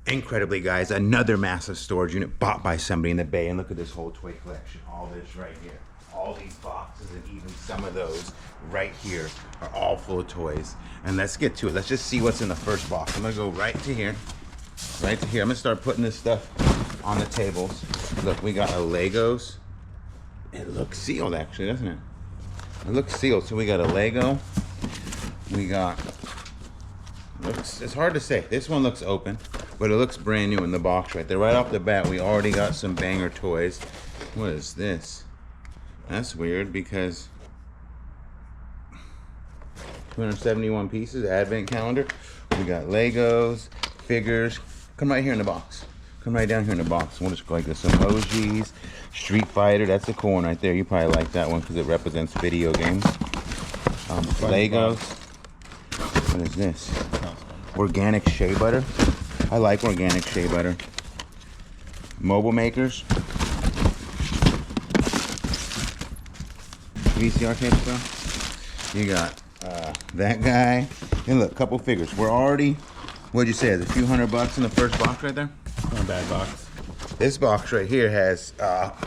incredibly, guys, another massive storage unit bought by somebody in the Bay. And look at this whole toy collection. All this right here. All these boxes and even some of those right here are all full of toys. And let's get to it. Let's just see what's in the first box. I'm gonna go right to here. Right to here. I'm gonna start putting this stuff on the tables. Look, we got a Legos. It looks sealed actually, doesn't it? It looks sealed. So we got a Lego. We got, it's hard to say. This one looks open, but it looks brand new in the box right there. Right off the bat, we already got some banger toys. What is this? That's weird because 271 pieces, advent calendar. We got Legos, figures. Come right here in the box. Come right down here in the box. We'll just go like this. Emojis, Street Fighter. That's a cool one right there. You probably like that one because it represents video games. Legos. What is this? Organic shea butter. I like organic shea butter. Mobile makers. VCR tape stuff. You got that guy. And look, couple figures. We're already, what'd you say, there's a few $100 in the first box right there? Not a bad box. This box right here has,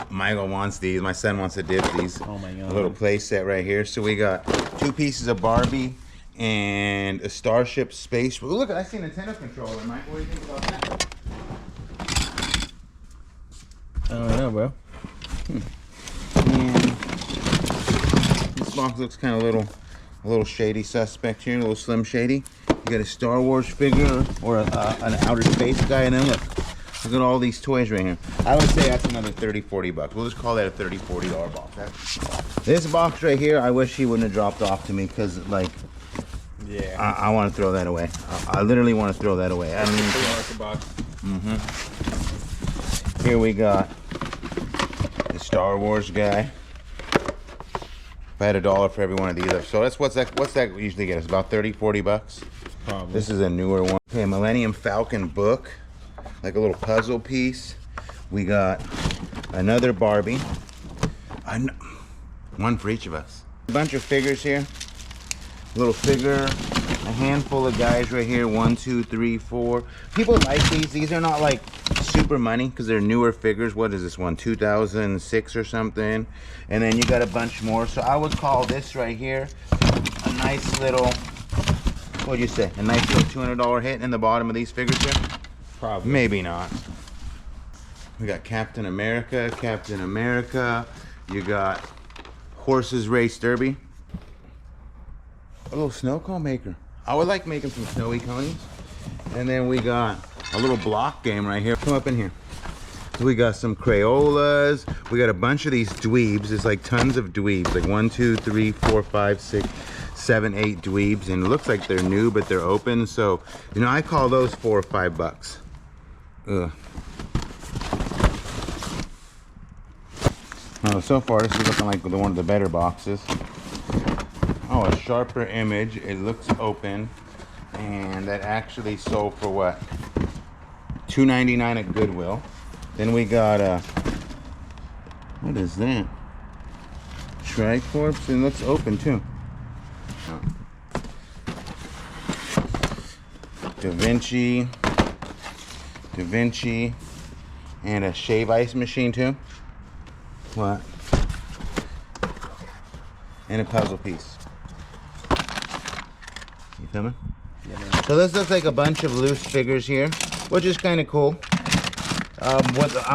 Michael wants these. My son wants to dip these. Oh my God. A little play set right here. So we got 2 pieces of Barbie and a Starship Space. Ooh, look, I see a Nintendo controller, Michael. What do you think about that? I don't know, bro. And this box looks kind of a little shady suspect here, a little Slim Shady. You got a Star Wars figure or an outer space guy, and then look at all these toys right here. I would say that's another 30, 40 bucks. We'll just call that a 30, 40 dollar box. This box right here, I wish he wouldn't have dropped off to me because, like, yeah, I want to throw that away. I literally want to throw that away. I mean, box. Here we got the Star Wars guy. If I had $1 for every one of these, so that's what's that usually get us? About 30, 40 bucks. Probably. This is a newer one. Okay, Millennium Falcon book, like a little puzzle piece. We got another Barbie. One for each of us. A bunch of figures here. Little figure. A handful of guys right here. 1, 2, 3, 4. People like these. These are not like super money because they're newer figures. What is this one? 2006 or something. And then you got a bunch more. So I would call this right here a nice little, what'd you say? A nice little $200 hit in the bottom of these figures here? Probably. Maybe not. We got Captain America, Captain America. You got Horses Race Derby. A little snow cone maker. I would like making some snowy cones. And then we got a little block game right here. Come up in here. So we got some Crayolas. We got a bunch of these dweebs. There's like tons of dweebs. Like 1, 2, 3, 4, 5, 6, 7, 8 dweebs. And it looks like they're new, but they're open. So, you know, I call those $4 or $5. Ugh. Oh, so far this is looking like one of the better boxes. Oh, a sharper image. It looks open, and that actually sold for what? $2.99 at Goodwill. Then we got what is that? Tricorps. It looks open too. Oh. Da Vinci, and a shave ice machine too. What? And a puzzle piece. You feel me? Yeah. So this looks like a bunch of loose figures here, which is kind of cool. I'm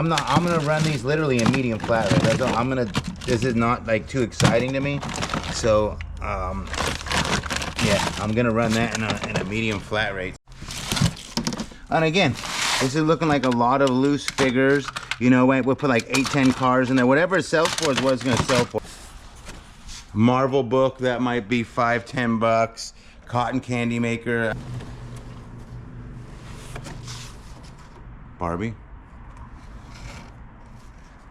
gonna run these literally in medium flat rate. This is not like too exciting to me. So yeah, I'm gonna run that in a medium flat rate. And again, this is looking like a lot of loose figures. You know, we'll put like 8, 10 cars in there. Whatever it sells for is what it's gonna sell for. Marvel book, that might be $5, $10. Cotton candy maker. Barbie.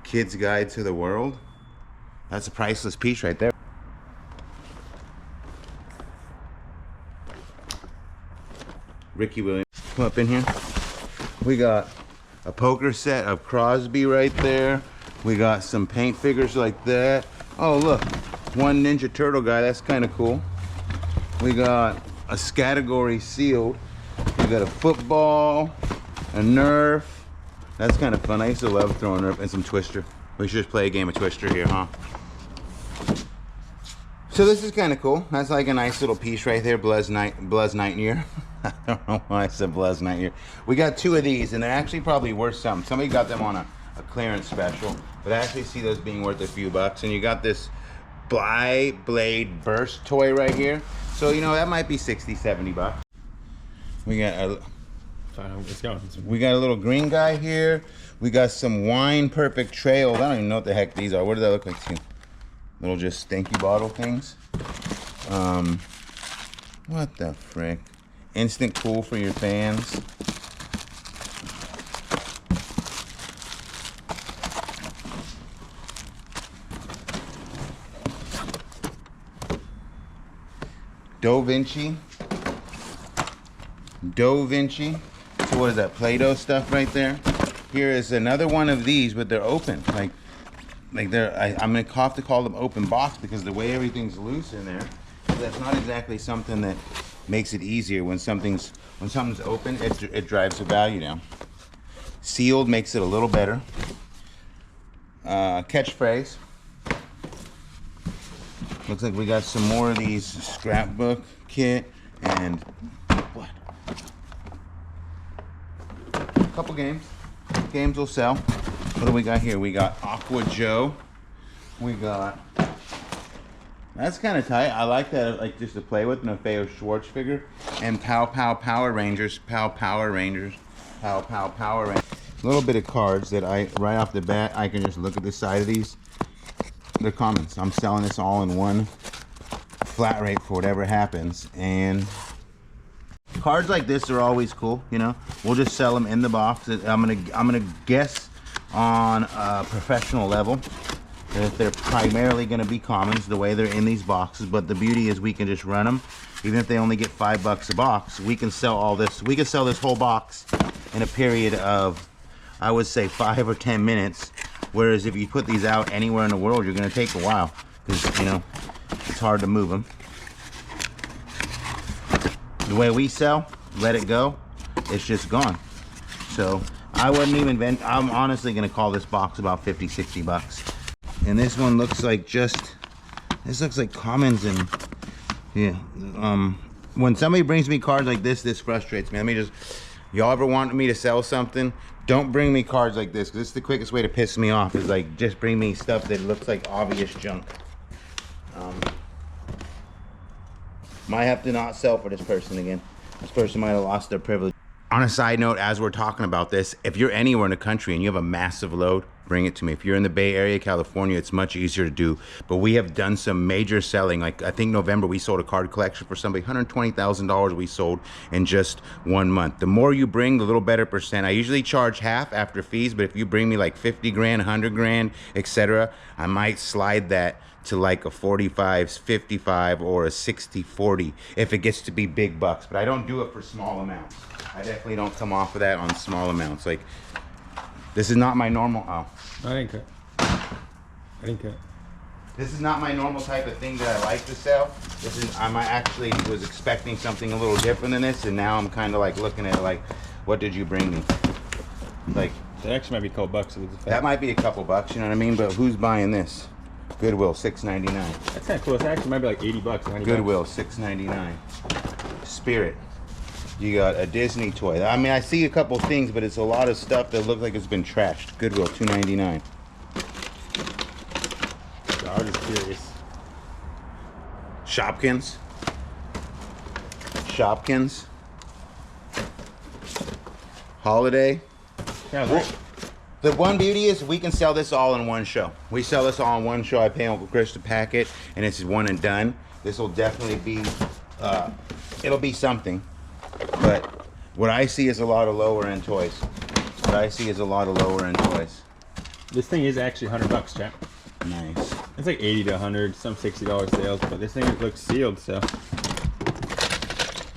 Kid's Guide to the World. That's a priceless piece right there. Ricky Williams. Come up in here. We got a poker set of Crosby right there. We got some paint figures like that. Oh, look. One Ninja Turtle guy. That's kind of cool. We got a category sealed. We got a football. A Nerf. That's kind of fun. I used to love throwing Nerf and some Twister. We should just play a game of Twister here, huh? So this is kind of cool. That's like a nice little piece right there. Bluzz Nightmare. I don't know why I said Bluzz Nightmare. We got 2 of these, and they're actually probably worth something. Somebody got them on a clearance special, but I actually see those being worth a few bucks. And you got this Blade Burst toy right here. So, you know, that might be 60, 70 bucks. We got a... Let's go. We got a little green guy here. We got some Wine Perfect Trails. I don't even know what the heck these are. What do they look like to you? Little just stinky bottle things. What the frick? Instant cool for your fans. Da Vinci. So what is that? Play-Doh stuff right there. Here is another one of these, but they're open. Like they're. I'm gonna have to call them open box because the way everything's loose in there, that's not exactly something that makes it easier when something's open. It drives the value down. Sealed makes it a little better. Catchphrase. Looks like we got some more of these scrapbook kit and what? A couple games. Games will sell. What do we got here? We got Aqua Joe. We got... That's kind of tight. I like that, like just to play with. Nofeo Schwartz figure. And Pow Power Rangers. Power Rangers. A little bit of cards that right off the bat, I can just look at the side of these. They're commons. I'm selling this all in one flat rate for whatever happens. And cards like this are always cool, you know. We'll just sell them in the box. I'm gonna guess on a professional level that they're primarily going to be commons the way they're in these boxes, but the beauty is we can just run them. Even if they only get $5 a box, we can sell all this. We can sell this whole box in a period of, I would say, 5 or 10 minutes. Whereas if you put these out anywhere in the world, you're going to take a while because, you know, it's hard to move them. The way we sell, let it go, it's just gone. So I wouldn't even I'm honestly gonna call this box about 50, 60 bucks. And this one looks like this looks like commons. And yeah, when somebody brings me cards like this frustrates me. Let me just, y'all ever want me to sell something, don't bring me cards like this, because this is the quickest way to piss me off, is like just bring me stuff that looks like obvious junk. Might have to not sell for this person again. This person might have lost their privilege. On a side note, as we're talking about this, if you're anywhere in the country and you have a massive load, bring it to me. If you're in the Bay Area, California, it's much easier to do. But we have done some major selling. Like I think November, we sold a card collection for somebody, $120,000 we sold in just 1 month. The more you bring, the little better percent. I usually charge half after fees, but if you bring me like 50 grand, 100 grand, etc., I might slide that to like a 45, 55, or a 60, 40 if it gets to be big bucks. But I don't do it for small amounts. I definitely don't come off of that on small amounts. Like, this is not my normal, I didn't cut. This is not my normal type of thing that I like to sell. This is, I actually was expecting something a little different than this, and now I'm kind of like looking at it like, what did you bring me? Like, that actually might be a couple bucks. That might be a couple bucks, you know what I mean? But who's buying this? Goodwill, $6.99. That's kind of cool. It actually might be like 80 bucks. 90 Goodwill, bucks. $6.99. Spirit. You got a Disney toy. I mean, I see a couple things, but it's a lot of stuff that looks like it's been trashed. Goodwill, $2.99. So I was just curious. Shopkins. Holiday. Yeah, The one beauty is we can sell this all in one show. We sell this all in one show. I pay Uncle Chris to pack it, and it's one and done. This will definitely be, it'll be something. But what I see is a lot of lower end toys. This thing is actually 100 bucks, chap. Nice. It's like 80 to 100, some $60 sales, but this thing looks sealed, so.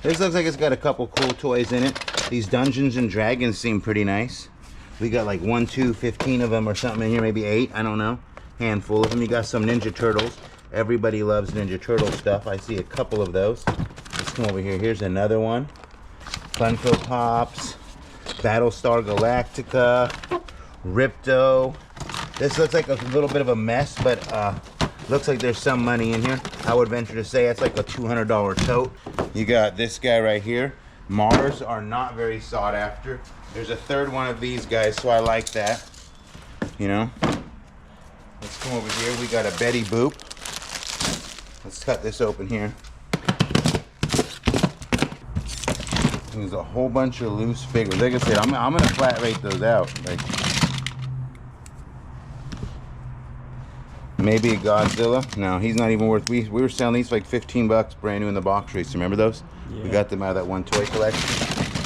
This looks like it's got a couple cool toys in it. These Dungeons and Dragons seem pretty nice. We got like 1, 2, 15 of them or something in here, maybe 8, I don't know. Handful of them. You got some Ninja Turtles. Everybody loves Ninja Turtle stuff. I see a couple of those. Let's come over here. Here's another one. Funko Pops. Battlestar Galactica, Ripto. This looks like a little bit of a mess, but looks like there's some money in here. I would venture to say it's like a $200 tote. You got this guy right here. Mars are not very sought after. There's a third one of these guys, so I like that. You know? Let's come over here. We got a Betty Boop. Let's cut this open here. There's a whole bunch of loose figures. Like I said, I'm gonna flat rate those out. Like maybe a Godzilla. No, he's not even worth. We were selling these for like 15 bucks, brand new in the box race. Remember those? Yeah. We got them out of that one toy collection.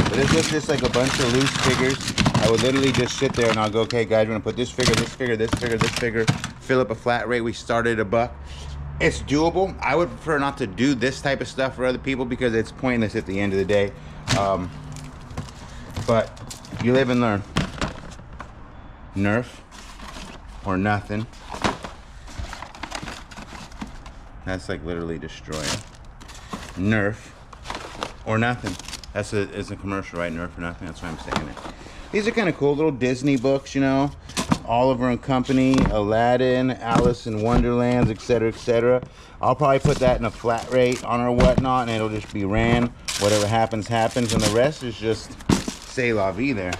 But this was just like a bunch of loose figures. I would literally just sit there and I'll go, okay, guys, we're gonna put this figure, this figure, this figure, this figure, fill up a flat rate. We started at $1. It's doable. I would prefer not to do this type of stuff for other people because it's pointless at the end of the day. But you live and learn. Nerf or nothing. That's like literally destroying. Nerf or nothing. It's a commercial, right? Nerf or nothing. That's why I'm saying it. These are kind of cool little Disney books, you know. Oliver and Company, Aladdin, Alice in Wonderlands, etc., etc. I'll probably put that in a flat rate on or whatnot, and it'll just be ran. Whatever happens, happens, and the rest is just c'est la vie there.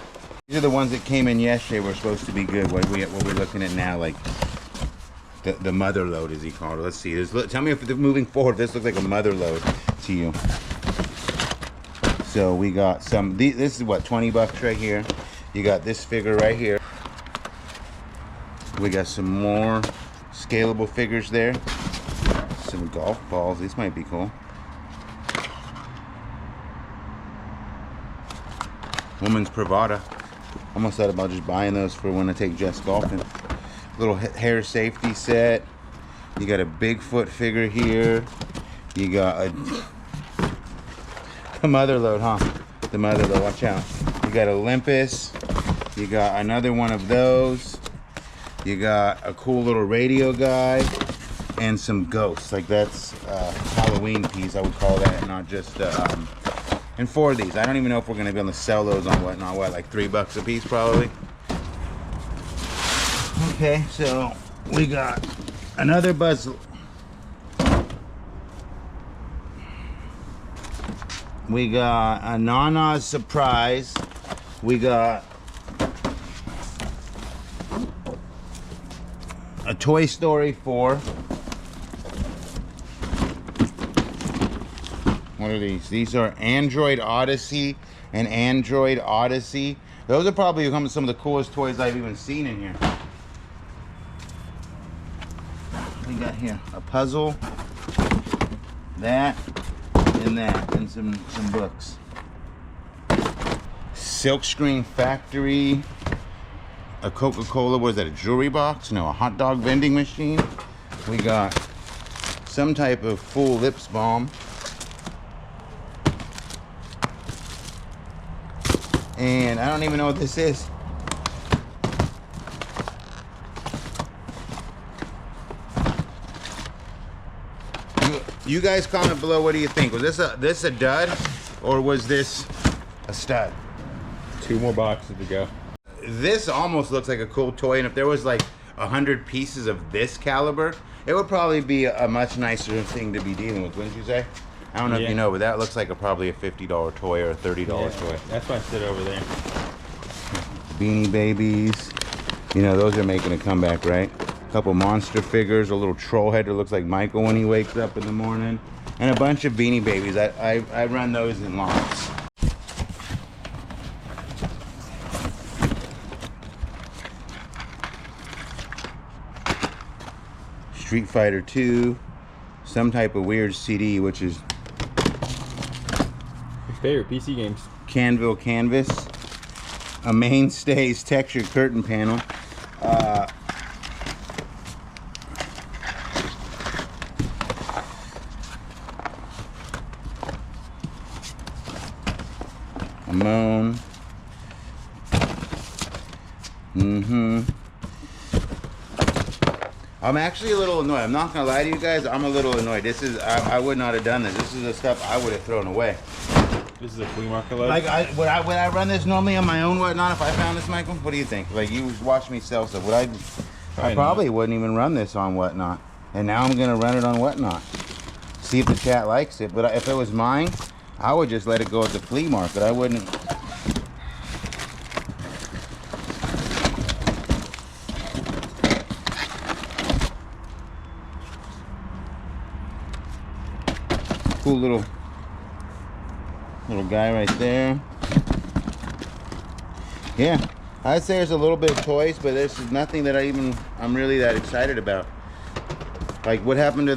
These are the ones that came in yesterday. Were supposed to be good. What we're looking at now, like the mother load, as he called it. Let's see. Tell me if moving forward, this looks like a mother load to you. So we got some. This is what, 20 bucks right here. You got this figure right here. We got some more scalable figures there. Some golf balls. These might be cool. Woman's Pravada. Almost thought about just buying those for when I take Jess golfing. Little hair safety set. You got a Bigfoot figure here. You got the mother load, huh? The mother load. Watch out. You got Olympus. You got another one of those. You got a cool little radio guy and some ghosts. Like that's Halloween piece, I would call that, not just and 4 of these. I don't even know if we're gonna be able to sell those on whatnot. What, like $3 a piece probably? Okay, so we got another Buzz. We got a Nana's Surprise. We got a Toy Story 4. What are these? These are Android Odyssey and Android Odyssey. Those are probably some of the coolest toys I've even seen in here. We got here a puzzle, that, and some books. Silkscreen Factory. A Coca-Cola, was that a jewelry box? No, a hot dog vending machine. We got some type of full lips balm. And I don't even know what this is. You guys comment below, what do you think? Was this a dud or was this a stud? 2 more boxes to go. This almost looks like a cool toy, and if there was like 100 pieces of this caliber, it would probably be a much nicer thing to be dealing with, wouldn't you say? I don't know if you know, but that looks like probably a $50 toy or a $30 toy. That's why I sit over there. Beanie Babies. You know, those are making a comeback, right? A couple monster figures, a little troll head that looks like Michael when he wakes up in the morning, and a bunch of Beanie Babies. I run those in lots. Street Fighter 2, some type of weird CD, which is your favorite PC games. Canville Canvas, a Mainstays textured curtain panel, a Moan, I'm actually a little annoyed. I'm not gonna lie to you guys. I'm a little annoyed. This is, I would not have done this. This is the stuff I would have thrown away. This is a flea market load. Like, would I run this normally on my own whatnot if I found this, Michael? What do you think? Like, you watch me sell stuff. Would I probably wouldn't even run this on whatnot. And now I'm gonna run it on whatnot. See if the chat likes it. But if it was mine, I would just let it go at the flea market. I wouldn't. Cool little guy right there. Yeah, I'd say there's a little bit of toys, but there's nothing that I'm really that excited about. Like, what happened to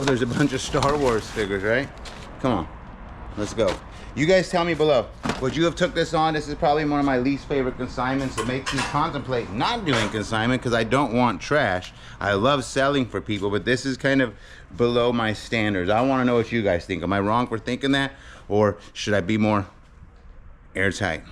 there's a bunch of Star Wars figures, right? Come on, let's go. You guys tell me below, would you have took this on? This is probably one of my least favorite consignments. It makes me contemplate not doing consignment because I don't want trash. I love selling for people, but this is kind of below my standards. I want to know what you guys think. Am I wrong for thinking that? Or should I be more airtight?